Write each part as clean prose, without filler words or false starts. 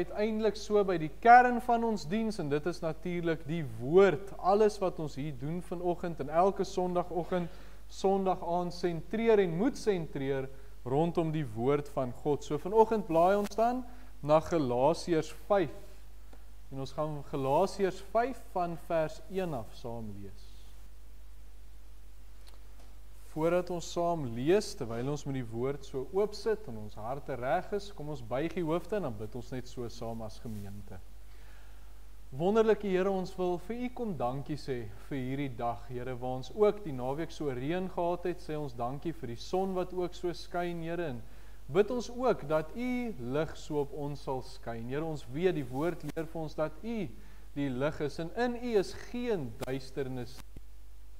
uiteindelik so by die kern van ons diens, en dit is natuurlik die woord. Alles wat ons hier doen vanoggend en elke sondagoggend, sondag aand sentreer en moet sentreer rondom die woord van God. So vanoggend blaai ons dan na Galasiërs 5. En ons gaan Galasiërs 5 van vers 1 af saam lees. Voordat ons saam lees, terwyl ons met die woord so oop sit en ons harte reg is, kom ons buig die hoofde en dan bid ons net so saam as gemeente. Wonderlike Here, ons wil vir U kom dankie sê vir hierdie dag, Here, waar ons ook die naweek so reën gehad het, sê ons dankie vir die son wat ook so skyn, Here, en bid ons ook dat U lig so op ons sal skyn. Here, ons weet die woord leer vir ons dat U die lig is, en in U is geen duisternis.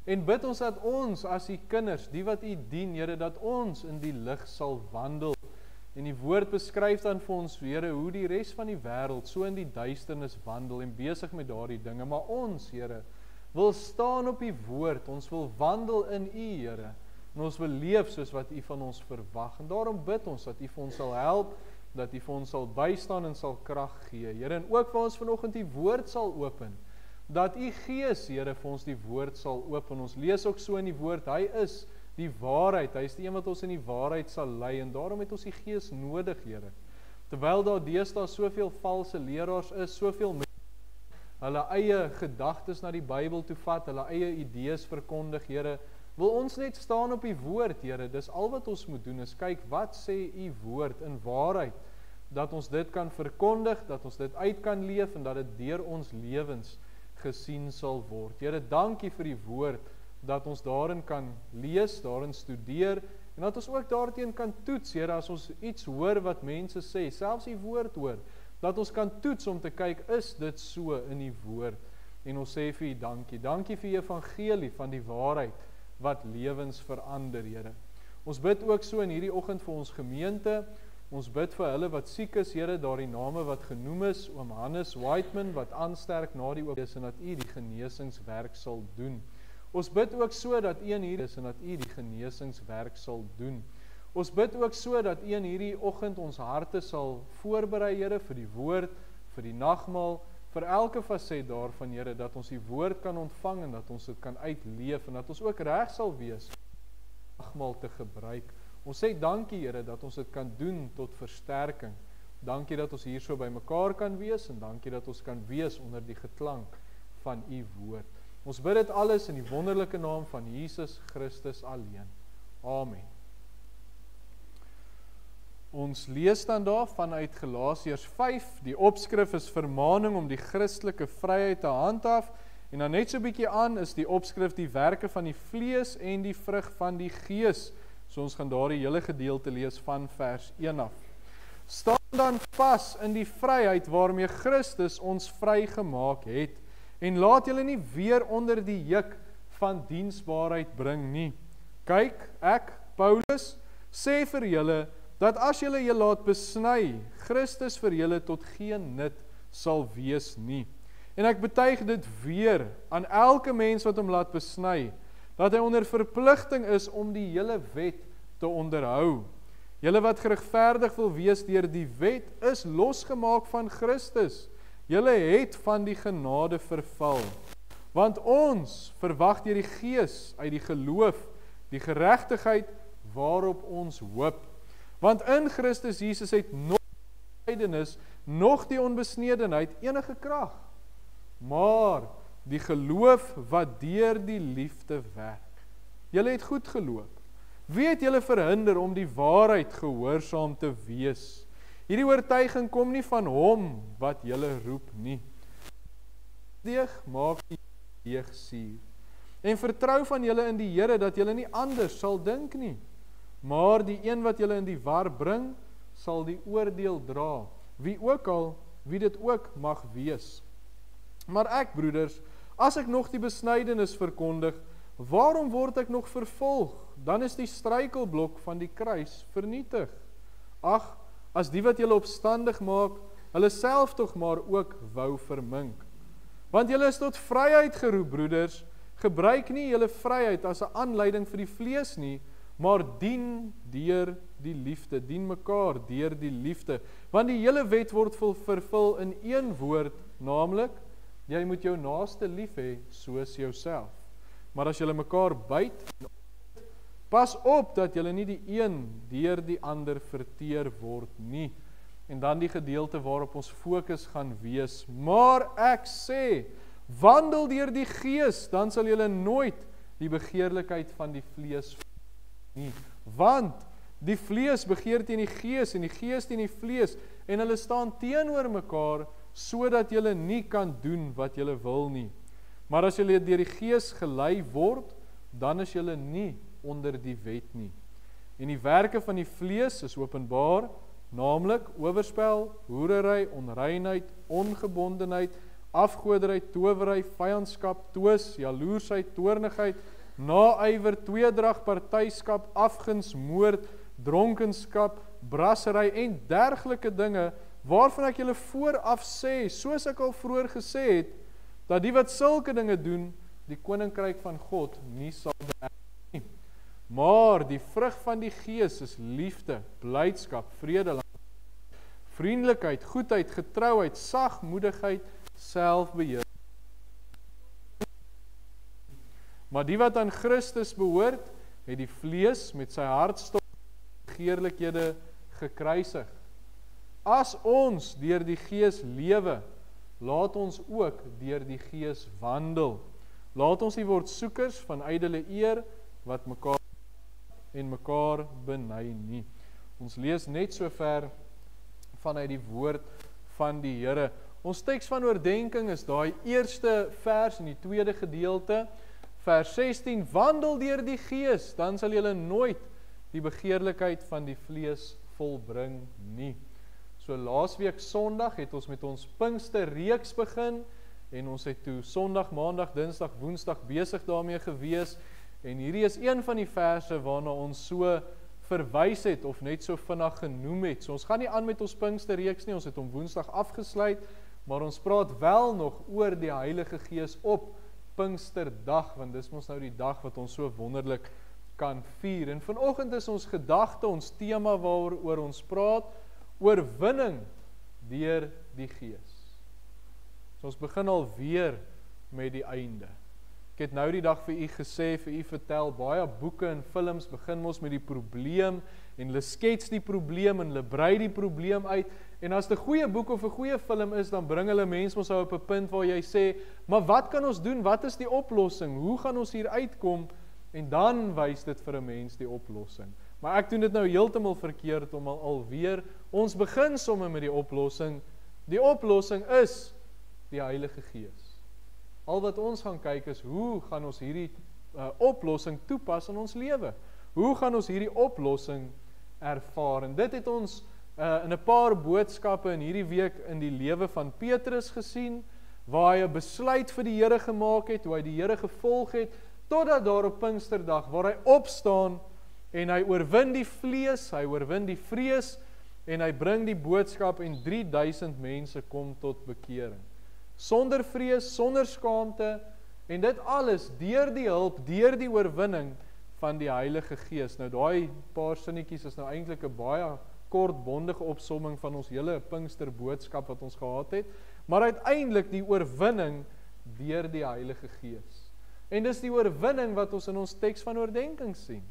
En bid ons dat ons as U kinders, die wat U dien, Here, dat ons in die lig sal wandel. En die woord beskryf dan vir ons, Here, hoe die res van die wêreld so in die duisternis wandel en besig met daardie dinge. Maar ons, Here, wil staan op U woord, ons wil wandel in U, Here, en ons wil leef soos wat U van ons verwag. En daarom bid ons dat U vir ons sal help, dat U vir ons sal bystaan en sal krag gee, Here, en ook vir ons vanoggend die woord sal open, dat U Gees, Here, vir ons die woord sal open. Ons lees ook so in die woord, Hy is die waarheid, Hy is die een wat ons in die waarheid sal lei, en daarom het ons die Gees nodig, Here. Terwyl daar deesdae soveel valse leraars is, soveel mense hulle eie gedagtes na die Bybel toe vat, hulle eie idees verkondig, Here, wil ons net staan op U woord, Here. Dis al wat ons moet doen, is kyk, wat sê U woord in waarheid, dat ons dit kan verkondig, dat ons dit uit kan leef, en dat dit deur ons lewens gesien sal word. Here, dankie vir die woord, dat ons daarin kan lees, daarin studeer, en dat ons ook daarteen kan toets, Here, as ons iets hoor wat mense sê, selfs die woord hoor, dat ons kan toets om te kyk, is dit so in die woord, en ons sê vir U dankie. Dankie vir die evangelie van die waarheid, wat lewens verander, Here. Ons bid ook so in hierdie oggend vir ons gemeente, ons bid vir hulle wat siek is, Here, daardie name wat genoem is, oom Hannes Whiteman, wat aansterk na die oop is, en dat U die genesingswerk sal doen. Ons bid ook so dat U in hierdie is, en dat U die genesingswerk sal doen. Ons bid ook so dat U in hierdie oggend ons harte sal voorberei, Here, vir die woord, vir die nagmaal, vir elke faset daarvan, Here, dat ons die woord kan ontvang, en dat ons dit kan uitleef, en dat ons ook reg sal wees, nagmaal te gebruik. Ons sê dankie, Here, dat ons dit kan doen tot versterking. Dankie dat ons hier so by mekaar kan wees, en dankie dat ons kan wees onder die geklank van U woord. Ons bid dit alles in die wonderlike naam van Jesus Christus alleen. Amen. Ons lees dan daar vanuit Galasiërs 5, die opskrif is vermaning om die Christelike vryheid te handhaaf, en dan net so 'n bietjie aan is die opskrif die werke van die vlees en die vrug van die Gees. So ons gaan daar die hele gedeelte lees van vers 1 af. Staan dan vas in die vryheid waarmee Christus ons vrygemaak het, en laat julle nie weer onder die juk van diensbaarheid bring nie. Kyk, ek, Paulus, sê vir julle, dat as julle julle laat besny, Christus vir julle tot geen nut sal wees nie. En ek betuig dit weer aan elke mens wat hom laat besny, dat hy onder verpligting is om die hele wet te onderhou. Julle wat geregverdig wil wees deur die wet, is losgemaak van Christus. Julle het van die genade verval. Want ons verwag deur die Gees uit die geloof, die geregtigheid waarop ons hoop. Want in Christus Jesus het nog die belydenis, nog die onbesnedenheid enige krag, maar die geloof wat deur die liefde werk. Julle het goed geloop. Wie het julle verhinder om die waarheid gehoorsaam te wees? Hierdie oortuiging kom nie van hom wat julle roep nie. Deeg maak die deeg suur. En vertrou van julle in die Here dat julle nie anders sal dink nie. Maar die een wat julle in die war bring, sal die oordeel dra. Wie dit ook mag wees. Maar ek, broeders, as ek nog die besnydenis verkondig, waarom word ek nog vervolg? Dan is die struikelblok van die kruis vernietig. Ag, as die wat julle opstandig maak, hulle self tog maar ook wou vermink. Want julle is tot vryheid geroep, broeders. Gebruik nie julle vryheid as 'n aanleiding vir die vlees nie, maar dien deur die liefde, dien mekaar deur die liefde. Want die hele wet word vervul in een woord, naamlik, jy moet jou naaste lief hê soos jouself. Maar as julle mekaar byt, pas op dat julle nie die een deur die ander verteer word nie. En dan die gedeelte waarop ons fokus gaan wees. Maar ek sê, wandel deur die Gees, dan sal julle nooit die begeerlikheid van die vlees nie. Want die vlees begeer teen die Gees en die Gees teen die vlees en hulle staan teenoor mekaar sodat julle nie kan doen wat julle wil nie. Maar as julle deur die Gees gelei word, dan is julle nie onder die wet nie. En die werke van die vlees is openbaar, naamlik oorspel, hoerery, onreinheid, ongebondenheid, afgoderry, towery, vyandskap, twis, jaloersheid, toornigheid, naaiwer, tweedrag, partyskap, afguns, moord, dronkenskap, brassery en dergelike dinge, waarvan ek julle vooraf sê, soos ek al vroeër gesê het, dat die wat sulke dinge doen, die koninkryk van God nie sal beërf nie. Maar die vrug van die Gees is liefde, blydskap, vrede, vriendelikheid, goedheid, getrouheid, sagmoedigheid, selfbeheer. Maar die wat aan Christus behoort, het die vlees met sy hartstocht begeerlikhede gekruisig. As ons deur die Gees lewe, laat ons ook deur die Gees wandel. Laat ons nie word soekers van ydelle eer, wat mekaar en mekaar beny nie. Ons lees net so ver vanuit die woord van die Here. Ons teks van oordenking is daai eerste vers in die tweede gedeelte, vers 16, wandel deur die Gees, dan sal julle nooit die begeerlikheid van die vlees volbring nie. So laasweek Sondag het ons met ons Pinksterreeks begin, en ons het toe Sondag, Maandag, Dinsdag, Woensdag besig daarmee gewees, en hierdie is een van die verse waarna ons so verwys het, of net so vinnig genoem het. So ons gaan nie aan met ons Pinksterreeks nie, ons het hom Woensdag afgesluit, maar ons praat wel nog oor die Heilige Gees op Pinksterdag, want dis mos nou die dag wat ons so wonderlik kan vier. En vanoggend is ons gedagte, ons tema waaroor ons praat, oorwinning deur die Gees. So ons begin al weer met die einde. Ek het nou die dag vir u gesê, vir u vertel, baie boeke en films begin mos met die probleem, en hulle skets die probleem, en hulle brei die probleem uit, en as dit 'n goeie boek of 'n goeie film is, dan bring hulle mens mos op 'n punt waar jy sê, maar wat kan ons doen, wat is die oplossing, hoe gaan ons hier uitkom, en dan wys dit vir 'n mens die oplossing. Maar ek doen dit nou heeltemal verkeerd om alweer, ons begin somme met die oplossing is die Heilige Gees. Al wat ons gaan kyk is, hoe gaan ons hierdie oplossing toepas in ons lewe? Hoe gaan ons hierdie oplossing ervaar? En dit het ons in 'n paar boodskappe in hierdie week in die lewe van Petrus gesien, waar hy 'n besluit vir die Here gemaak het, hoe hy die Here gevolg het, totdat daar op Pinksterdag, waar hy opstaan, en hy oorwin die vlees, hy oorwin die vrees, en hy bring die boodskap, en 3000 mense kom tot bekering. Sonder vrees, sonder skaamte, en dit alles deur die hulp, deur die oorwinning van die Heilige Gees. Nou daai paar sinnetjies is nou eintlik 'n baie kort bondige opsomming van ons hele Pinkster boodskap wat ons gehad het, maar uiteindelik die oorwinning deur die Heilige Gees. En dis die oorwinning wat ons in ons teks van oordenking sien.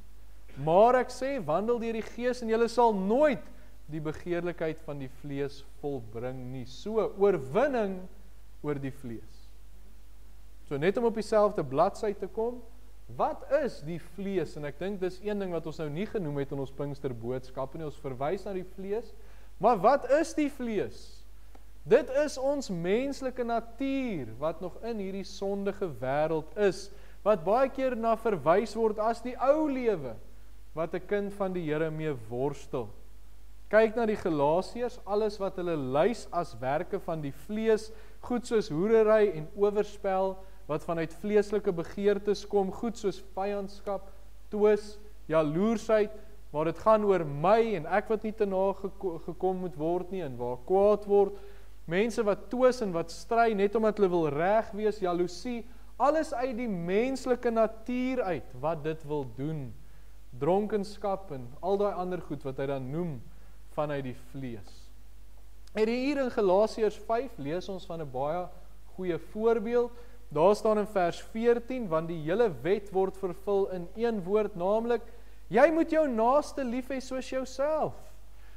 Maar ek sê, wandel deur die Gees en julle sal nooit die begeerlikheid van die vlees volbring nie. So, oorwinning oor die vlees. So net om op dieselfde bladsy te kom, wat is die vlees? En ek dink dis een ding wat ons nou nie genoem het in ons Pinkster boodskap nie, ons verwys na die vlees, maar wat is die vlees? Dit is ons menslike natuur, wat nog in hierdie sondige wêreld is, wat baie keer na verwys word as die ou lewe, wat 'n kind van die Here mee worstel. Kyk na die Galasiërs, alles wat hulle lys as werke van die vlees, goed soos hoerery en oorspel, wat vanuit vleeslike begeertes kom, goed soos vyandskap, twis, jaloersheid, waar dit gaan oor my en ek wat nie te na gekom moet word nie, en waar kwaad word, mense wat twis en wat stry, net omdat hulle wil reg wees, jaloesie, alles uit die menslike natuur uit, wat dit wil doen. dronkenskap en al daai ander goed wat hy dan noem vanuit die vlees. En hier in Galasiërs 5 lees ons van 'n baie goeie voorbeeld. Daar staan in vers 14, want die hele wet word vervul in een woord, naamlik, jy moet jou naaste lief hê soos jouself.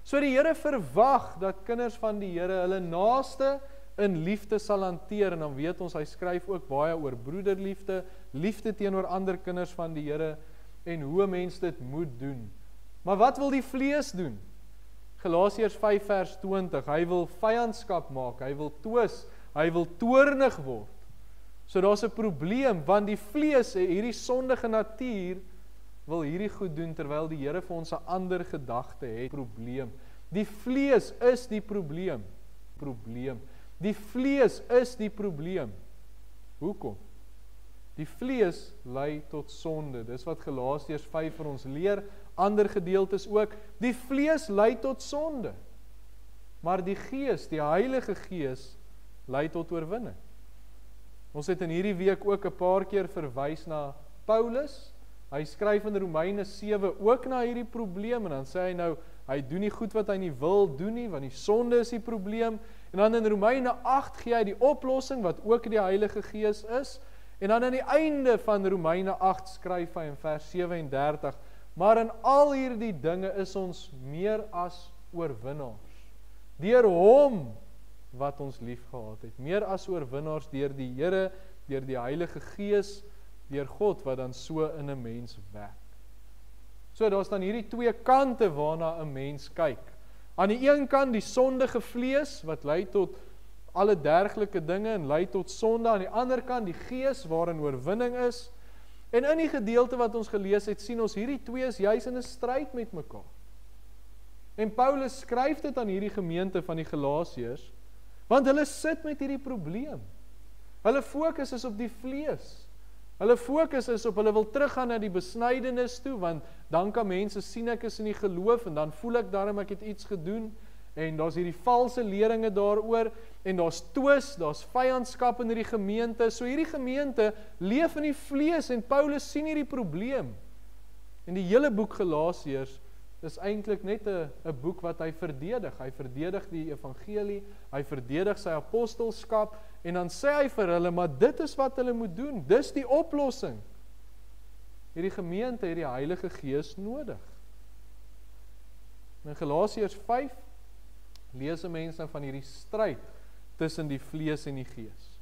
So die Here verwag dat kinders van die Here hulle naaste in liefde sal hanteer, en dan weet ons, hy skryf ook baie oor broederliefde, liefde teenoor ander kinders van die Here, en hoe 'n mens dit moet doen. Maar wat wil die vlees doen? Galasiërs 5 vers 20, hy wil vyandskap maak, hy wil twis, hy wil toornig word. So daar's 'n probleem, want die vlees, hierdie sondige natuur, wil hierdie goed doen, terwyl die Here vir ons 'n ander gedagte het. Probleem. Die vlees is die probleem. Die vlees is die probleem. Hoekom? Die vlees lei tot sonde. Dis wat Galasiërs 5 vir ons leer, ander gedeeltes ook. Die vlees lei tot sonde. Maar die Gees, die Heilige Gees, lei tot oorwinning. Ons het in hierdie week ook 'n paar keer verwys na Paulus. Hy skryf in Romeine 7 ook na hierdie probleem, en dan sê hy nou, hy doen nie goed wat hy nie wil doen nie, want die sonde is die probleem. En dan in Romeine 8 gee hy die oplossing, wat ook die Heilige Gees is. En dan aan die einde van Romeine 8 skryf hy in vers 37, maar in al hierdie dinge is ons meer as oorwinnaars, deur hom wat ons lief gehad het, meer as oorwinnaars deur die Here, deur die Heilige Gees, deur God wat dan so in 'n mens werk. So daar's dan hierdie twee kante waarna 'n mens kyk. Aan die een kant die sondige vlees wat lei tot alle dergelike dinge en lei tot sonde, aan die ander kant die Gees waarin oorwinning is. En in die gedeelte wat ons gelees het, sien ons hierdie twee is juis in 'n stryd met mekaar. En Paulus skryf dit aan hierdie gemeente van die Galasiërs, want hulle sit met hierdie probleem. Hulle fokus is op die vlees. Hulle fokus is op, hulle wil teruggaan na die besnydenis toe, want dan kan mense sien ek is in die geloof, en dan voel ek daarom ek het iets gedoen, en daar's hierdie valse leringe daaroor, en daar's twis, daar's vyandskap in hierdie gemeente. So hierdie gemeente leef in die vlees, en Paulus sien hierdie probleem. En die hele boek Galasiërs is eintlik net 'n boek wat hy verdedig. Hy verdedig die evangelie, hy verdedig sy apostelskap, en dan sê hy vir hulle, maar dit is wat hulle moet doen, dis die oplossing. Hierdie gemeente het die Heilige Gees nodig. In Galasiërs 5 lees 'n mens nou van hierdie stryd tussen die vlees en die Gees.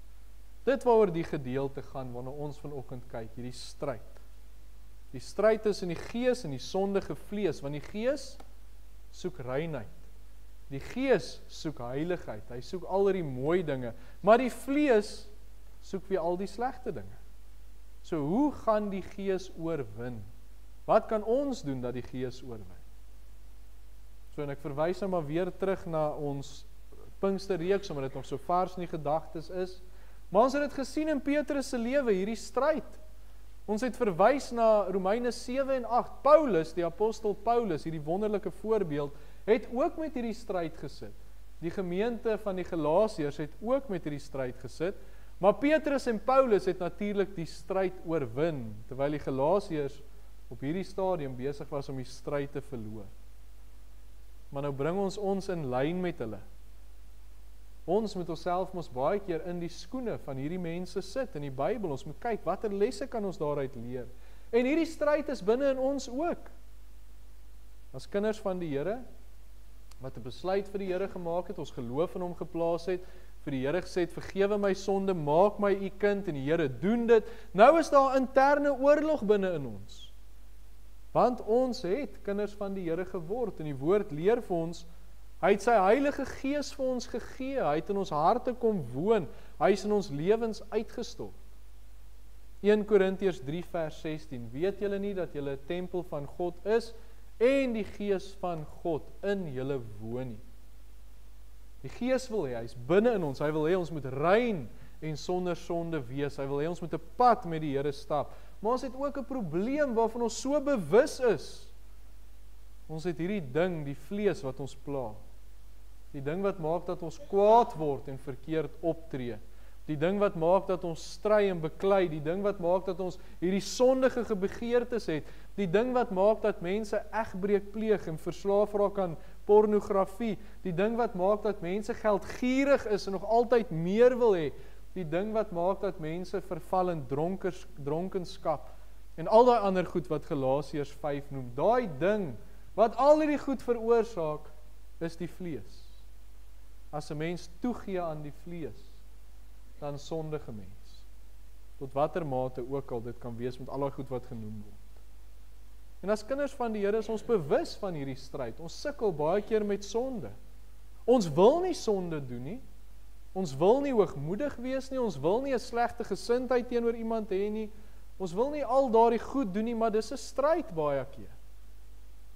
Dit waaroor die gedeelte gaan, waarna ons vanoggend kyk, hierdie stryd. Die stryd tussen die Gees en die sondige vlees, want die Gees soek reinheid. Die Gees soek heiligheid, hy soek al die mooi dinge, maar die vlees soek weer al die slegte dinge. So hoe gaan die Gees oorwin? Wat kan ons doen dat die Gees oorwin? So en ek verwys nou maar weer terug na ons Pinksterreeks, omdat dit nog so vars in die gedagtes is. Maar ons het dit gesien in Petrus se lewe, hierdie stryd. Ons het verwys na Romeine 7 en 8. Paulus, die apostel Paulus, hierdie wonderlike voorbeeld, het ook met hierdie stryd gesit. Die gemeente van die Galasiërs het ook met hierdie stryd gesit, maar Petrus en Paulus het natuurlik die stryd oorwin, terwyl die Galasiërs op hierdie stadium besig was om die stryd te verloor. Maar nou bring ons in lyn met hulle. Ons moet onsself mos baie keer in die skoene van hierdie mense sit in die Bybel. Ons moet kyk, watter lesse kan ons daaruit leer? En hierdie stryd is binne in ons ook. As kinders van die Here, wat 'n besluit vir die Here gemaak het, ons geloof in hom geplaas het, vir die Here gesê het, vergewe my sonde, maak my u kind, en die Here doen dit. Nou is daar interne oorlog binne in ons. Want ons het kinders van die Here geword, en die woord leer vir ons, hy het sy Heilige Gees vir ons gegee, hy het in ons harte kom woon, hy is in ons lewens uitgestort. 1 Korintiërs 3 vers 16, weet julle nie dat julle 'n tempel van God is, en die Gees van God in julle woon nie. Die Gees wil hê, hy is binne in ons, hy wil hê ons moet rein en sonder sonde wees, hy wil hê ons moet 'n pad met die Here stap, maar ons het ook 'n probleem waarvan ons so bewus is. Ons het hierdie ding, die vlees wat ons pla, die ding wat maak dat ons kwaad word en verkeerd optree. Die ding wat maak dat ons stry en beklei, die ding wat maak dat ons hierdie sondige begeertes het, die ding wat maak dat mense egbreek pleeg en verslaaf raak aan pornografie, die ding wat maak dat mense geldgierig is en nog altyd meer wil hê, die ding wat maak dat mense verval in dronkenskap en al daai ander goed wat Galasiërs 5 noem, daai ding wat al hierdie goed veroorsaak, is die vlees. As 'n mens toegee aan die vlees, dan sondige mens. Tot watter mate ook al dit kan wees met al die goed wat genoem word. En as kinders van die Here is ons bewus van hierdie stryd. Ons sukkel baie keer met sonde. Ons wil nie sonde doen nie. Ons wil nie hoogmoedig wees nie. Ons wil nie 'n slegte gesindheid teenoor iemand hê nie. Ons wil nie al daardie goed doen nie, maar dis 'n stryd baie keer.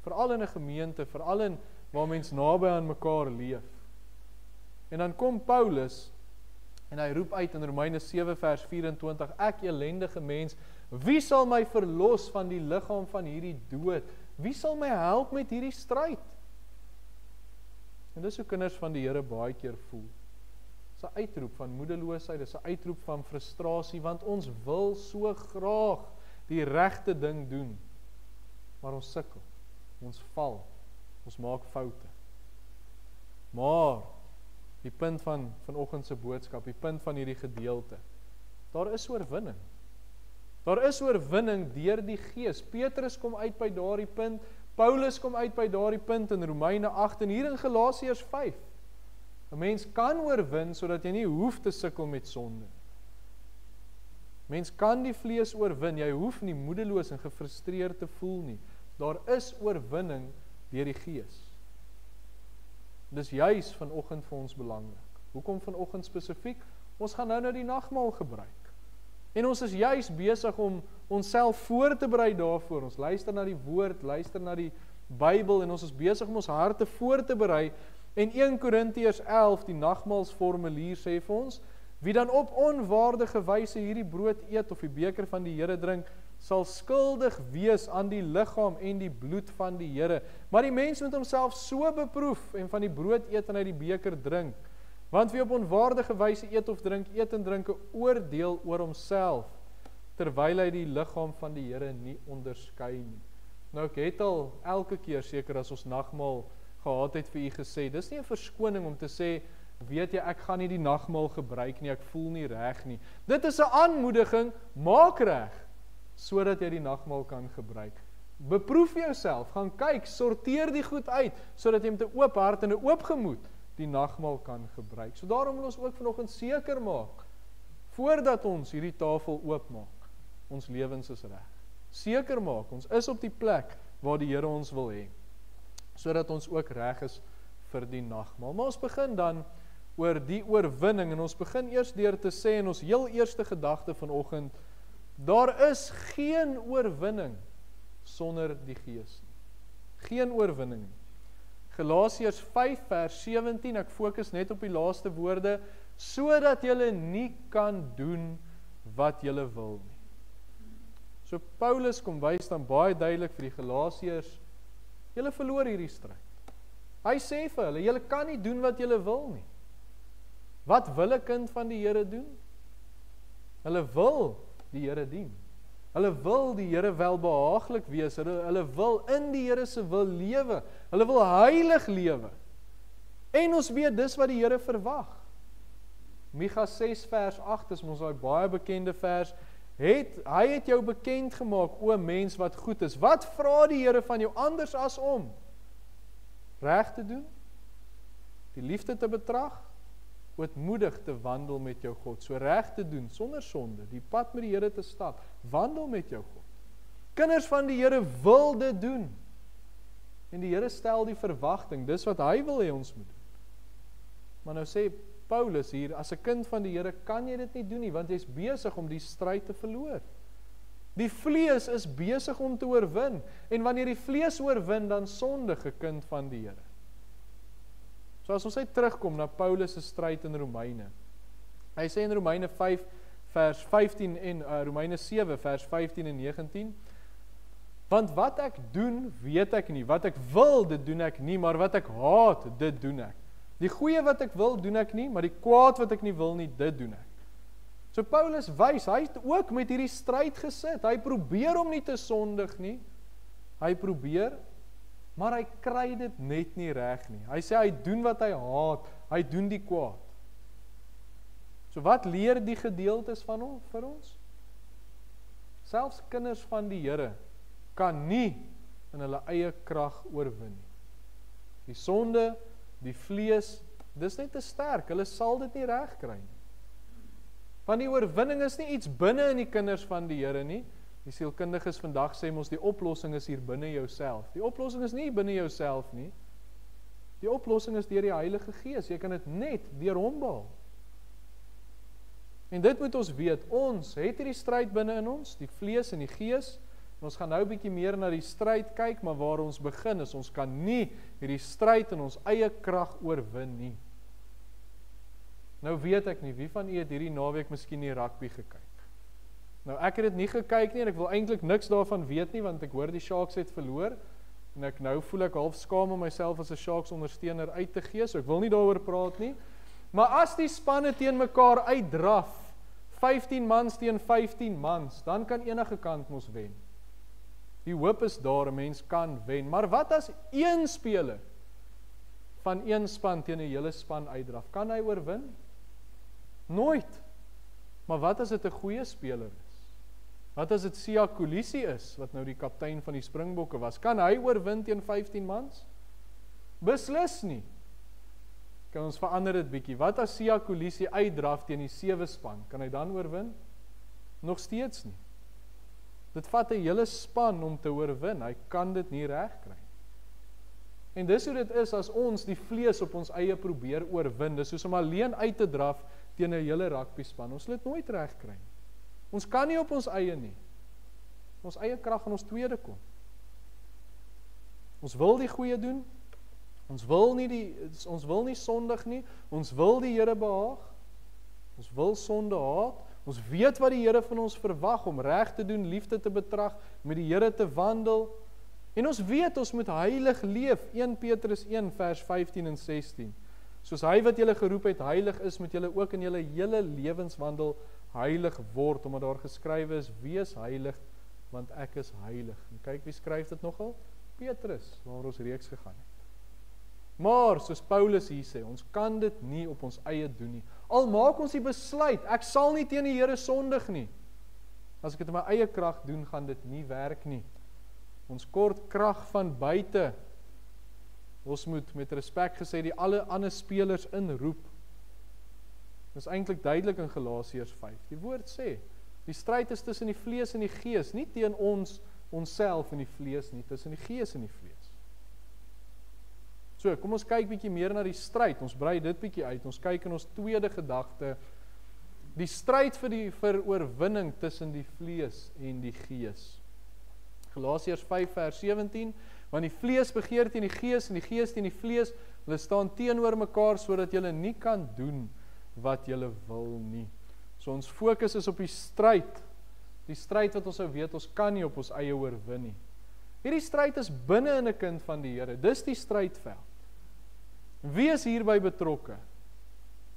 Veral in 'n gemeente, veral in waar mens naby aan mekaar leef. En dan kom Paulus en hy roep uit in Romeine 7 vers 24, ek elendige mens, wie sal my verlos van die liggaam van hierdie dood? Wie sal my help met hierdie stryd? En dis hoe kinders van die Here baie keer voel. Dis 'n uitroep van moedeloosheid, dis 'n uitroep van frustrasie, want ons wil so graag die regte ding doen. Maar ons sukkel, ons val, ons maak foute. Maar die punt van vanoggend se boodskap, die punt van hierdie gedeelte, daar is oorwinning. Daar is oorwinning deur die Gees. Petrus kom uit by daardie punt, Paulus kom uit by daardie punt in Romeine 8 en hier in Galasiërs 5. 'n Mens kan oorwin sodat jy nie hoef te sukkel met sonde. Mens kan die vlees oorwin, jy hoef nie moedeloos en gefrustreerd te voel nie. Daar is oorwinning deur die Gees. Dis juis vanoggend vir ons belangrik. Hoekom vanoggend spesifiek? Ons gaan nou die nagmaal gebruik. En ons is juis besig om onsself voor te berei daarvoor. Ons luister na die woord, luister na die Bybel en ons is besig om ons harte voor te berei. En 1 Korintiërs 11, die nagmaalsformulier sê vir ons, wie dan op onwaardige wyse hierdie brood eet of die beker van die Here drink, sal skuldig wees aan die liggaam en die bloed van die Here. Maar die mens moet homself so beproef en van die brood eet en uit die beker drink. Want wie op onwaardige wyse eet of drink, eet en drink 'n oordeel oor homself, terwyl hy die liggaam van die Here nie onderskei nie. Nou ek het al elke keer seker as ons nagmaal gehad het vir u gesê, dis nie 'n verskoning om te sê, weet jy, ek gaan nie die nagmaal gebruik nie, ek voel nie reg nie. Dit is 'n aanmoediging, maak reg, sodat jy die nagmaal kan gebruik. Beproef jouself, gaan kyk, sorteer die goed uit, sodat jy met 'n oop hart en 'n oop gemoed die nagmaal kan gebruik. So daarom wil ons ook vanoggend seker maak, voordat ons hierdie tafel oopmaak, ons lewens is reg. Seker maak, ons is op die plek waar die Here ons wil hê, sodat ons ook reg is vir die nagmaal. Maar ons begin dan oor die oorwinning, en ons begin eers deur te sê, in ons heel eerste gedagte vanoggend, daar is geen oorwinning sonder die Gees nie. Geen oorwinning nie. Galasiërs 5 vers 17, ek fokus net op die laaste woorde, sodat julle nie kan doen wat julle wil nie. So Paulus kom wys dan baie duidelik vir die Galasiërs, julle verloor hierdie stryd. Hy sê vir hulle, julle kan nie doen wat julle wil nie. Wat wil 'n kind van die Here doen? Hulle wil die Here dien. Hulle wil die Here welbehaaglik wees. Hulle wil in die Here se wil lewe. Hulle wil heilig lewe. En ons weet dis wat die Here verwag. Micha 6 vers 8 is ons daai baie bekende vers. Hy het jou bekend gemaak, o mens wat goed is. Wat vra die Here van jou anders as om reg te doen, die liefde te betrag, ootmoedig te wandel met jou God, so reg te doen, sonder sonde, die pad met die Here te stap, wandel met jou God. Kinders van die Here wil dit doen, en die Here stel die verwagting, dis wat hy wil hê ons moet doen. Maar nou sê Paulus hier, as 'n kind van die Here kan jy dit nie doen nie, want jy is besig om die stryd te verloor. Die vlees is besig om te oorwin, en wanneer die vlees oorwin, dan sondige kind van die Here. So as ons terugkom na Paulus se stryd in Romeine, hy sê in Romeine 5 vers 15 en Romeine 7 vers 15 en 19, want wat ek doen, weet ek nie, wat ek wil, dit doen ek nie, maar wat ek haat, dit doen ek. Die goeie wat ek wil, doen ek nie, maar die kwaad wat ek nie wil nie, dit doen ek. So Paulus wys, hy het ook met hierdie stryd gesit. Hy probeer om nie te sondig nie. Hy probeer, maar hy kry dit net nie reg nie. Hy sê hy doen wat hy haat, hy doen die kwaad. So wat leer die gedeeltes van hom vir ons? Selfs kinders van die Here kan nie in hulle eie krag oorwin nie. Die sonde, die vlees, dis net te sterk, hulle sal dit nie reg kry nie. Want die oorwinning is nie iets binne in die kinders van die Here nie. Die sielkundiges vandag sê ons die oplossing is hier binne jouself. Die oplossing is nie binne jouself nie. Die oplossing is deur die Heilige Gees. Jy kan dit net deur hom behaal. En dit moet ons weet, ons het hierdie stryd binne in ons, die vlees en die gees. En ons gaan nou 'n bietjie meer na die stryd kyk, maar waar ons begin is, ons kan nie hierdie stryd in ons eie krag oorwin nie. Nou weet ek nie, wie van u het hierdie naweek miskien nie rugby gekyk? Nou ek het dit nie gekyk nie, en ek wil eintlik niks daarvan weet nie, want ek hoor die Sharks het verloor, en ek nou voel ek half skaam om myself as 'n Sharks ondersteuner uit te gee, so ek wil nie daaroor praat nie. Maar as die spanne teen mekaar uitdraf, 15 mans teen 15 mans, dan kan enige kant mos wen. Die hoop is daar, 'n mens kan wen. Maar wat as een speler van een span teen 'n hele span uitdraf? Kan hy oorwin? Nooit. Maar wat as dit 'n goeie speler is? Wat as dit Siya Kolisi is, wat nou die kaptein van die Springbokke was? Kan hy oorwin teen 15 mans? Beslis nie. Kan ons verander dit bietjie. Wat as Siya Kolisi uitdraf teen die 7 span? Kan hy dan oorwin? Nog steeds nie. Dit vat 'n hele span om te oorwin. Hy kan dit nie regkry. En dis hoe dit is as ons die vlees op ons eie probeer oorwin. Dis soos om alleen uit te draf teen 'n hele rugby span. Ons sal dit nooit regkry nie. Ons kan nie op ons eie nie. Ons eie krag gaan ons tweede kom. Ons wil die goeie doen. Ons wil nie sondig nie. Ons wil die Here behaag. Ons wil sonde haat. Ons weet wat die Here van ons verwag, om reg te doen, liefde te betrag, met die Here te wandel. En ons weet ons moet heilig leef. 1 Petrus 1 vers 15 en 16. Soos hy wat julle geroep het heilig is, moet julle ook in julle hele lewenswandel heilig word, omdat daar geskrywe is, wees heilig, want ek is heilig. En kyk, wie skryf dit nogal? Petrus, waar ons reeks gegaan het. Maar, soos Paulus hier sê, ons kan dit nie op ons eie doen nie. Al maak ons die besluit, ek sal nie teen die Here sondig nie. As ek dit in my eie krag doen, gaan dit nie werk nie. Ons kort krag van buite. Ons moet met respek gesê die alle ander spelers inroep. Dit is eintlik duidelik in Galasiërs 5. Die woord sê, die stryd is tussen die vlees en die gees, nie teen onsself en die vlees nie, tussen die gees en die vlees. So, kom ons kyk bietjie meer na die stryd. Ons brei dit bietjie uit. Ons kyk in ons tweede gedagte, die stryd vir oorwinning tussen die vlees en die gees. Galasiërs 5 vers 17, want die vlees begeer teen die gees en die gees teen die vlees, hulle staan teenoor mekaar sodat julle nie kan doen wat julle wil nie. So ons fokus is op die stryd wat ons sou weet, ons kan nie op ons eie oorwin nie. Hierdie stryd is binne in 'n kind van die Here, dis die strydveld. Wie is hierby betrokke?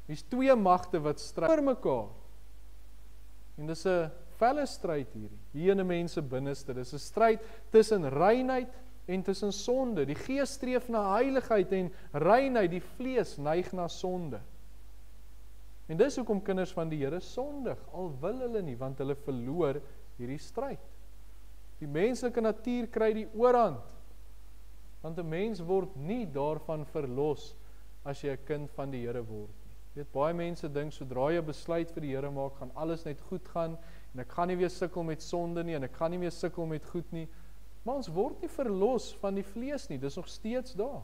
Hier's twee magte wat stryd vir mekaar. En dis 'n felle stryd hier in 'n mens se binneste. Dis 'n stryd tussen reinheid en tussen sonde. Die gees streef na heiligheid en reinheid, die vlees neig na sonde. En dis hoekom kinders van die Here sondig, al wil hulle nie, want hulle verloor hierdie stryd. Die menslike natuur kry die oorhand, want 'n mens word nie daarvan verlos as jy 'n kind van die Here word nie. Weet, baie mense dink, sodra jy 'n besluit vir die Here maak, gaan alles net goed gaan, en ek gaan nie weer sukkel met sonde nie, en ek gaan nie meer sukkel met goed nie, maar ons word nie verlos van die vlees nie, dis nog steeds daar.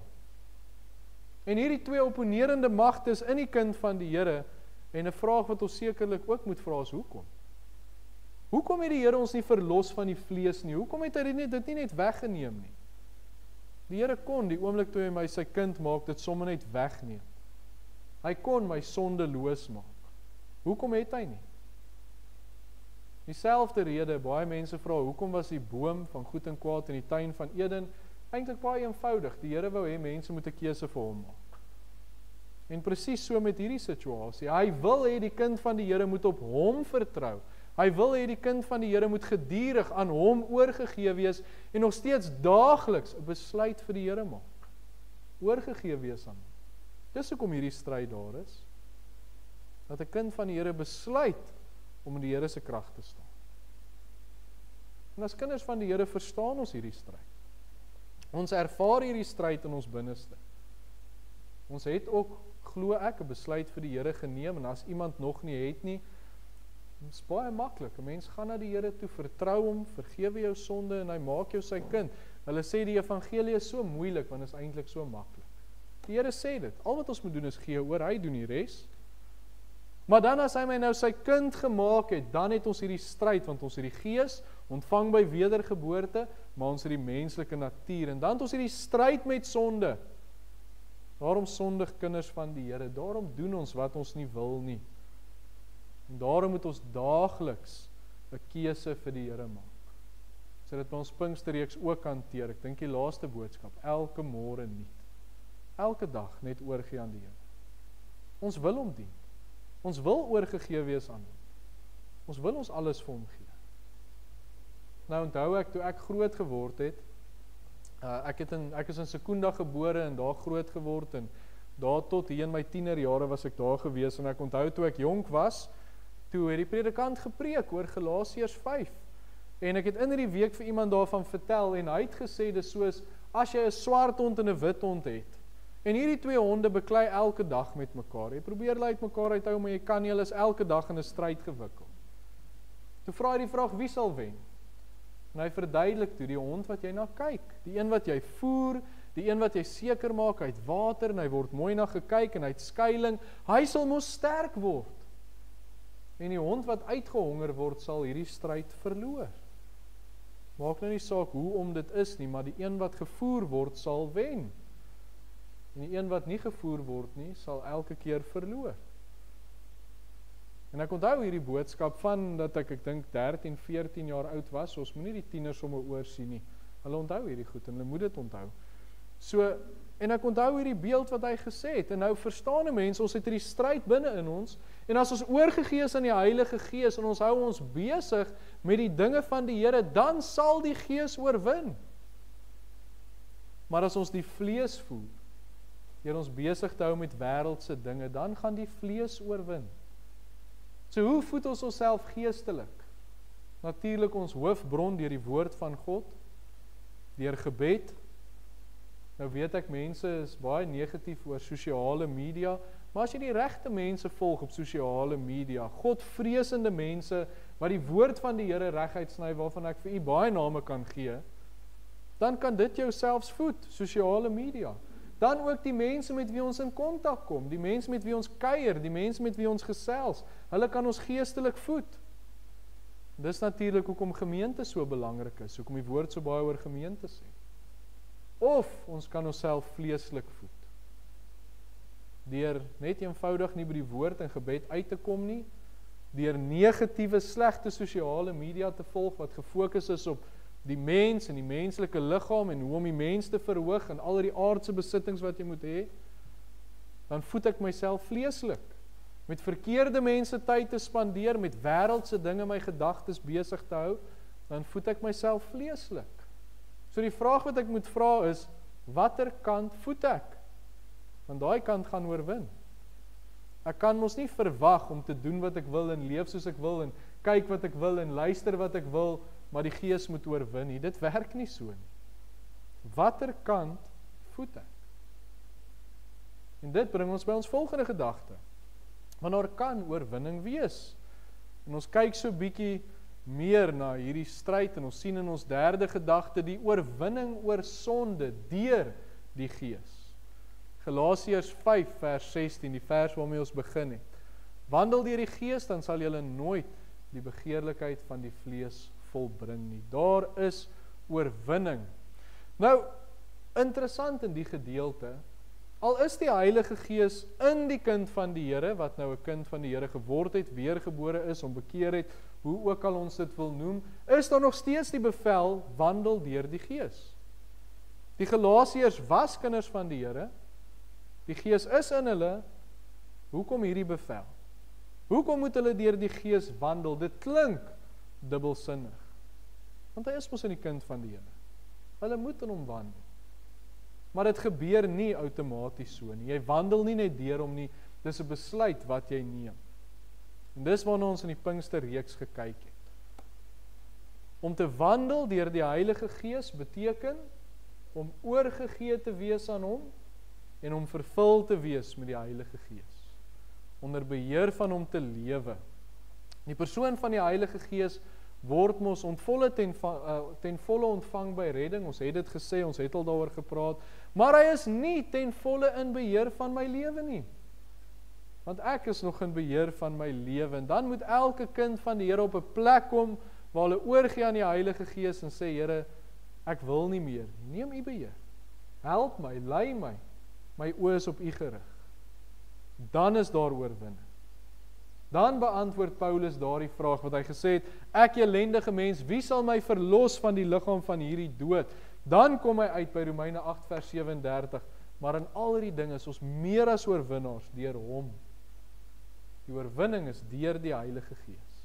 En hierdie twee opponerende magte is in die kind van die Here, en 'n vraag wat ons sekerlik ook moet vra is, hoekom? Hoekom het die Here ons nie verlos van die vlees nie? Hoekom het hy dit nie net weggeneem nie? Die Here kon die oomblik toe hy my sy kind maak, dit sommer net wegneem. Hy kon my sondeloos maak. Hoekom het hy nie? Dieselfde rede, baie mense vra, hoekom was die boom van goed en kwaad in die tuin van Eden? Eintlik baie eenvoudig, die Here wou hê mense moet 'n keuse vir hom maak. En presies so met hierdie situasie. Hy wil hê die kind van die Here moet op hom vertrou. Hy wil hê die kind van die Here moet gedurig aan hom oorgegee wees en nog steeds daagliks 'n besluit vir die Here maak. Oorgegee wees aan hom. Dis hoekom hierdie stryd daar is. Dat 'n kind van die Here besluit om in die Here se krag te staan. En as kinders van die Here verstaan ons hierdie stryd. Ons ervaar hierdie stryd in ons binneste. Ons het ook, glo ek, 'n besluit vir die Here geneem, en as iemand nog nie het nie, is baie maklik. 'n Mens gaan na die Here toe, vertrou hom, vergewe jou sonde en hy maak jou sy kind. Hulle sê die evangelie is so moeilik, want dit is eintlik so maklik. Die Here sê dit, al wat ons moet doen is gee oor, hy doen die res. Maar dan as hy my nou sy kind gemaak het, dan het ons hierdie stryd, want ons het die gees, ontvang by wedergeboorte, maar ons het die menslike natuur, en dan het ons hierdie stryd met sonde. Daarom sondig kinders van die Here, daarom doen ons wat ons nie wil nie. En daarom moet ons daagliks 'n keuse vir die Here maak. So dat ons Pinksterreeks ook hanteer. Ek dink die laaste boodskap, elke môre nuut. Elke dag net oorgee aan die Here. Ons wil hom dien. Ons wil oorgegee wees aan hom. Ons wil ons alles vir hom gee. Nou onthou ek, toe ek groot geword het, ek is in Secunda gebore en daar groot geword, en daar tot hier in my tienerjare was ek daar gewees, en ek onthou toe ek jonk was, toe het die predikant gepreek oor Galasiërs 5, en ek het in die week vir iemand daarvan vertel, en hy het gesê, dis soos, as jy 'n swart hond en 'n wit hond het, en hierdie twee honde beklei elke dag met mekaar, jy probeer hulle uit mekaar uithou, maar jy kan nie, hulle is elke dag in 'n stryd gewikkel. Toe vra hy die vraag, wie sal wen? En hy verduidelik toe, die hond wat jy na kyk, die een wat jy voer, die een wat jy seker maak, hy het water, en hy word mooi na gekyk, en hy het skuiling, hy sal mos sterk word. En die hond wat uitgehonger word, sal hierdie stryd verloor. Maak nou nie saak hoe om dit is nie, maar die een wat gevoer word, sal wen. En die een wat nie gevoer word nie, sal elke keer verloor. En ek onthou hierdie boodskap van dat ek dink 13, 14 jaar oud was, ons moet nie die tieners sommer oorsien nie. Hulle onthou hierdie goed en hulle moet dit onthou. So, en ek onthou hierdie beeld wat hy gesê het, en nou verstaan 'n mens, ons het hierdie stryd binne in ons, en as ons oorgegee is aan die Heilige Gees, en ons hou ons besig met die dinge van die Here, dan sal die Gees oorwin. Maar as ons die vlees voer, deur ons besig te hou met wêreldse dinge, dan gaan die vlees oorwin. So hoe voed ons onsself geestelik? Natuurlik ons hoofbron deur die woord van God, deur gebed. Nou weet ek, mense is baie negatief oor sosiale media, maar as jy die regte mense volg op sosiale media, Godvreesende mense, wat die woord van die Here reguit sny, waarvan ek vir u baie name kan gee, dan kan dit jou selfs voed, sosiale media. Dan ook die mense met wie ons in kontak kom, die mense met wie ons kuier, die mense met wie ons gesels, hulle kan ons geestelik voed. Dis natuurlik hoekom gemeente so belangrik is, hoekom die woord so baie oor gemeente sê. Of ons kan onsself vleeslik voed. Deur net eenvoudig nie by die woord en gebed uit te kom nie, deur negatiewe, slegte sosiale media te volg, wat gefokus is op die mens en die menslike liggaam en hoe om die mens te verhoog en al die aardse besittings wat jy moet hê, dan voed ek myself vleeslik. Met verkeerde mense tyd te spandeer, met wêreldse dinge my gedagtes besig te hou, dan voed ek myself vleeslik. So die vraag wat ek moet vra is, watter kant voed ek? Want daai kant gaan oorwin. Ek kan mos nie verwag om te doen wat ek wil en leef soos ek wil en kyk wat ek wil en luister wat ek wil, maar die Gees moet oorwin nie. Dit werk nie so nie. Watter kant voed ek? En dit bring ons by ons volgende gedagte. Want daar kan oorwinning wees. En ons kyk so bietjie meer na hierdie stryd en ons sien in ons derde gedagte die oorwinning oor sonde deur die Gees. Galasiërs 5 vers 16, die vers waarmee ons begin het. Wandel deur die Gees, dan sal julle nooit die begeerlikheid van die vlees volbring nie. Daar is oorwinning. Nou, interessant in die gedeelte, al is die Heilige Gees in die kind van die Here, wat nou 'n kind van die Here geword het, weergebore is, om bekeer het, hoe ook al ons dit wil noem, is daar nog steeds die bevel, wandel deur die Gees. Die Galasiërs was kinders van die Here, die Gees is in hulle, Hoekom hierdie bevel? Hoekom moet hulle deur die Gees wandel? Dit klink dubbelsinnig. Want hy is mos in die kind van die Here. Hulle moet in hom wandel. Maar dit gebeur nie outomaties so nie. Jy wandel nie net deur hom nie, dis 'n besluit wat jy neem. En dis waarna ons in die Pinksterreeks gekyk het. Om te wandel deur die Heilige Gees beteken om oorgegee te wees aan hom en om vervul te wees met die Heilige Gees. Onder beheer van hom te lewe. Die persoon van die Heilige Gees word mos ten volle ontvang by redding. Ons het dit gesê, ons het al daaroor gepraat, maar hy is nie ten volle in beheer van my lewe nie. Want ek is nog in beheer van my lewe, en dan moet elke kind van die Here op 'n plek kom, waar hulle oorgee aan die Heilige Gees en sê, Here, ek wil nie meer, neem U beheer, help my, lei my, my oë is op U gerig. Dan is daar oorwinning. Dan beantwoord Paulus daardie vraag wat hy gesê het, ek ellendige mens, wie sal my verlos van die liggaam van hierdie dood? Dan kom hy uit by Romeine 8 vers 37, maar in al die dinge is ons meer as oorwinnaars deur hom. Die oorwinning is deur die Heilige Gees.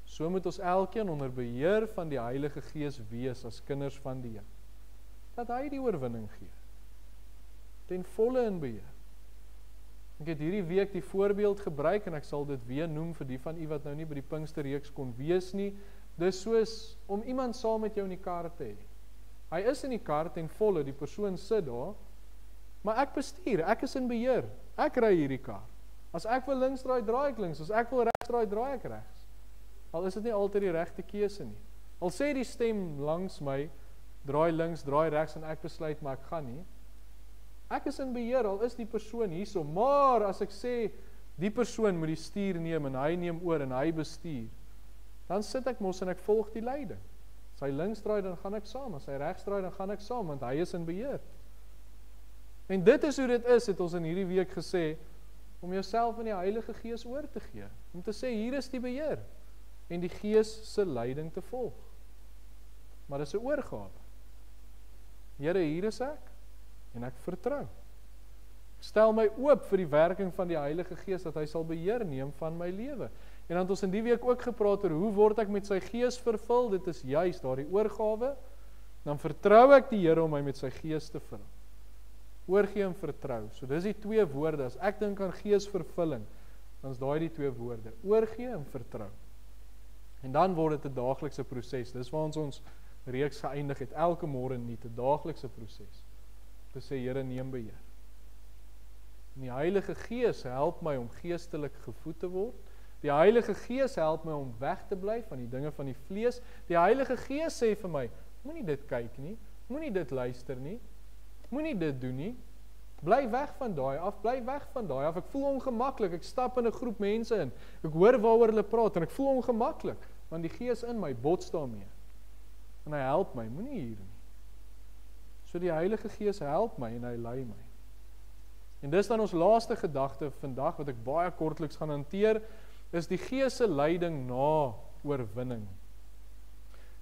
So moet ons elkeen onder beheer van die Heilige Gees wees as kinders van die Here. Dat hy die oorwinning gee. Ten volle in beheer. Ek het hierdie week die voorbeeld gebruik en ek sal dit weer noem vir die van u wat nou nie by die Pinksterreeks kon wees nie. Dis soos om iemand saam met jou in die kar te hê. Hy is in die kar ten volle, die persoon sit daar, maar ek bestuur, ek is in beheer. Ek ry hierdie kar. As ek wil links draai, draai ek links. As ek wil regs draai, draai ek regs. Al is dit nie altyd die regte keuse nie. Al sê die stem langs my, draai links, draai regs en ek besluit maar ek gaan nie. Ek is in beheer, al is die persoon hierso, maar as ek sê, die persoon moet die stuur neem en hy neem oor en hy bestuur, dan sit ek mos en ek volg die leiding. As hy links draai, dan gaan ek saam. As hy regs draai, dan gaan ek saam, want hy is in beheer. En dit is hoe dit is, het ons in hierdie week gesê, om jouself in die Heilige Gees oor te gee. Om te sê, hier is die beheer. En die Gees se leiding te volg. Maar dit is 'n oorgawe. Here, hier is ek. En ek vertrou. Stel my oop vir die werking van die Heilige Gees, dat hy sal beheer neem van my lewe. En dan het ons in die week ook gepraat oor, hoe word ek met sy Gees vervul? Dit is juist daardie oorgawe. Dan vertrou ek die Here om my met sy Gees te vul. Oorgee en vertrou. So dis die twee woorde. As ek dink aan geesvervulling, dan is daai die twee woorde. Oorgee en vertrou. En dan word dit 'n daaglikse proses. Dis waar ons reeks geëindig het. Elke môre nuut 'n daaglikse proses. Te sê, Here, neem beheer. En die Heilige Gees help my om geestelik gevoed te word. Die Heilige Gees help my om weg te bly van die dinge van die vlees. Die Heilige Gees sê vir my, moenie dit kyk nie, moenie dit luister nie, moenie dit doen nie. Bly weg van daai af, bly weg van daai af. Ek voel ongemaklik, ek stap in 'n groep mense in. Ek hoor waaroor hulle praat en ek voel ongemaklik, want die Gees in my bots daarmee. En hy help my, moenie hier nie. So die Heilige Gees help my en hy lei my. En dis dan ons laaste gedagte vandag wat ek baie kortliks gaan hanteer, is die Gees se leiding na oorwinning.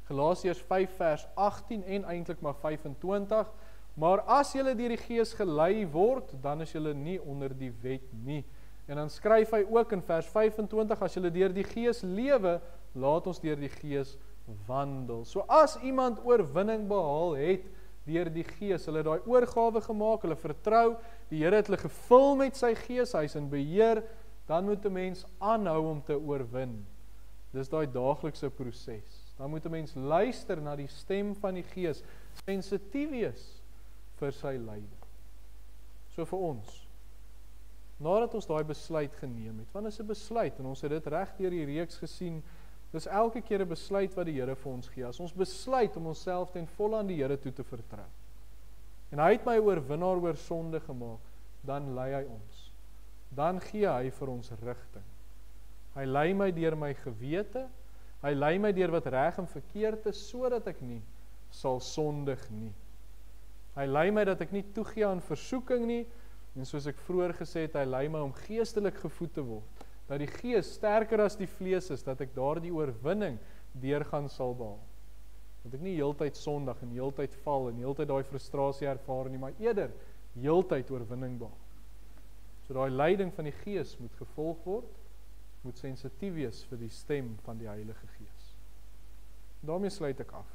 Galasiërs 5 vers 18 en eintlik maar 25. Maar as julle deur die Gees gelei word, dan is julle nie onder die wet nie. En dan skryf hy ook in vers 25, as julle deur die Gees lewe, laat ons deur die Gees wandel. So as iemand oorwinning behaal het deur die Gees, hulle het daai oorgawe gemaak, hulle vertrou, die Here het hulle gevul met sy Gees, hy is in beheer, dan moet 'n mens aanhou om te oorwin. Dis daai daaglikse proses. Dan moet 'n mens luister na die stem van die Gees, sensitief wees vir sy leiding. So vir ons, nadat ons daai besluit geneem het, want dit is 'n besluit, en ons het dit reg deur die reeks gesien, dis elke keer 'n besluit wat die Here vir ons gee. As ons besluit om onsself ten volle aan die Here toe te vertrou, en hy het my oorwinnaar oor sonde gemaak, dan lei hy ons. Dan gee hy vir ons rigting. Hy lei my deur my gewete, hy lei my deur wat reg en verkeerd is, sodat ek nie sal sondig nie. Hy lei my dat ek nie toegee aan versoeking nie, en soos ek vroeër gesê het, hy lei my om geestelik gevoed te word, dat die Gees sterker as die vlees is, dat ek daardie oorwinning deurgaan sal behaal. Dat ek nie heeltyd sondig en heeltyd val en heeltyd daai frustrasie ervaar nie, maar eerder heeltyd oorwinning behaal. So daai leiding van die Gees moet gevolg word, moet sensitief wees vir die stem van die Heilige Gees. Daarmee sluit ek af.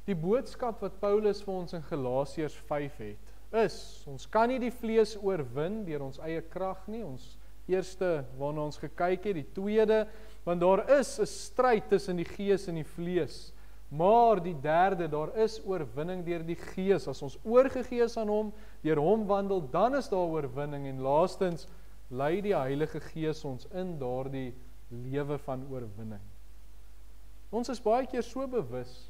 Die boodskap wat Paulus vir ons in Galasiërs 5 het, is, ons kan nie die vlees oorwin deur ons eie krag nie, ons eerste waarna ons gekyk het, die tweede, want daar is 'n stryd tussen die Gees en die vlees, maar die derde, daar is oorwinning deur die Gees, as ons oorgegee is aan hom, deur hom wandel, dan is daar oorwinning, en laastens, lei die Heilige Gees ons in daardie lewe van oorwinning. Ons is baie keer so bewus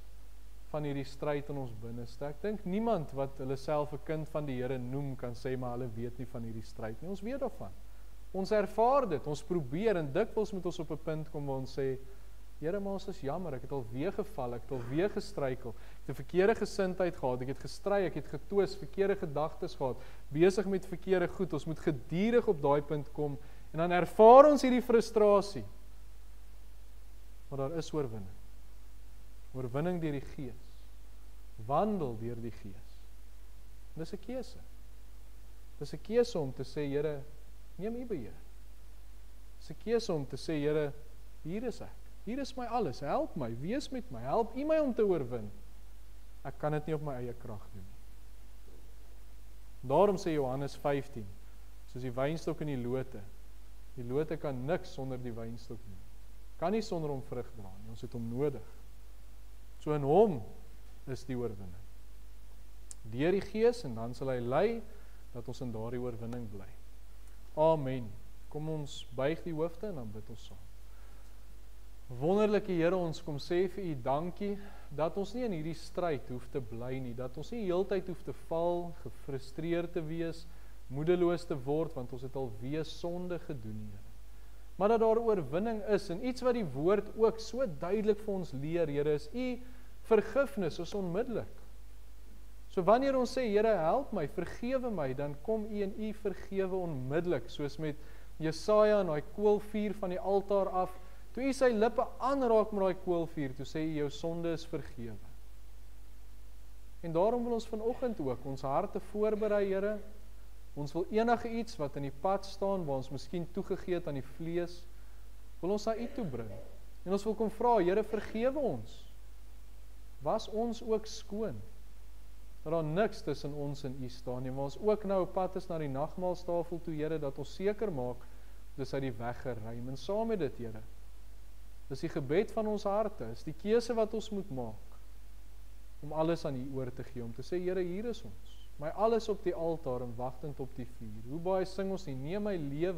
van hierdie stryd in ons binneste. Ek dink niemand wat hulle self 'n kind van die Here noem, kan sê, maar hulle weet nie van hierdie stryd nie. Ons weet daarvan. Ons ervaar dit, ons probeer, en dikwels moet ons op 'n punt kom waar ons sê, Here, maar ons is jammer, ek het al weer geval, ek het al weer gestruikel, ek het 'n verkeerde gesindheid gehad, ek het gestry, ek het getwis, verkeerde gedagtes gehad, besig met verkeerde goed, ons moet gedurig op daai punt kom, en dan ervaar ons hierdie frustrasie. Maar daar is oorwinning. Oorwinning deur die Gees. Wandel deur die Gees. Dis 'n keuse. Dis 'n keuse om te sê, Here, neem U beheer. Dis 'n keuse om te sê, Here, hier is ek. Hier is my alles. Help my, wees met my. Help U my om te oorwin. Ek kan dit nie op my eie krag doen nie. Daarom sê Johannes 15, soos die wynstok en die lote. Die lote kan niks sonder die wynstok doen. Kan nie sonder hom vrug dra nie. Ons het hom nodig. So in hom is die oorwinning. Deur die Gees, en dan sal hy lei dat ons in daardie oorwinning bly. Amen. Kom ons buig die hoofde en dan bid ons saam. Wonderlike Here, ons kom sê vir U dankie dat ons nie in hierdie stryd hoef te bly nie, dat ons nie heeltyd hoef te val, gefrustreerd te wees, moedeloos te word, want ons het al weer sonde gedoen, Here. Maar dat daar oorwinning is, en iets wat die woord ook so duidelik vir ons leer, Here, is U vergifnis is onmiddellik. So wanneer ons sê, Here, help my, vergewe my, dan kom U en U vergewe onmiddellik, soos met Jesaja en daai koolvuur van die altaar af. Toe U sy lippe aanraak met daai koolvuur, toe sê U, jou sonde is vergewe. En daarom wil ons vanoggend ook ons harte voorberei, Here. Ons wil enige iets wat in die pad staan, waar ons miskien toegegee het aan die vlees, wil ons na U toe bring. En ons wil kom vra, Here, vergewe ons. Was ons ook skoon, dat daar niks tussen ons en U staan nie, maar ons ook nou op pad is na die nagmaalstafel toe, Here, dat ons seker maak, dis uit die weg geruim, en saam met dit, Here, dis die gebed van ons harte, is die keuse wat ons moet maak, om alles aan U oor te gee, om te sê, Here, hier is ons, my alles op die altaar, en wagtend op die vuur. Hoe baie sing ons nie, neem my lewe,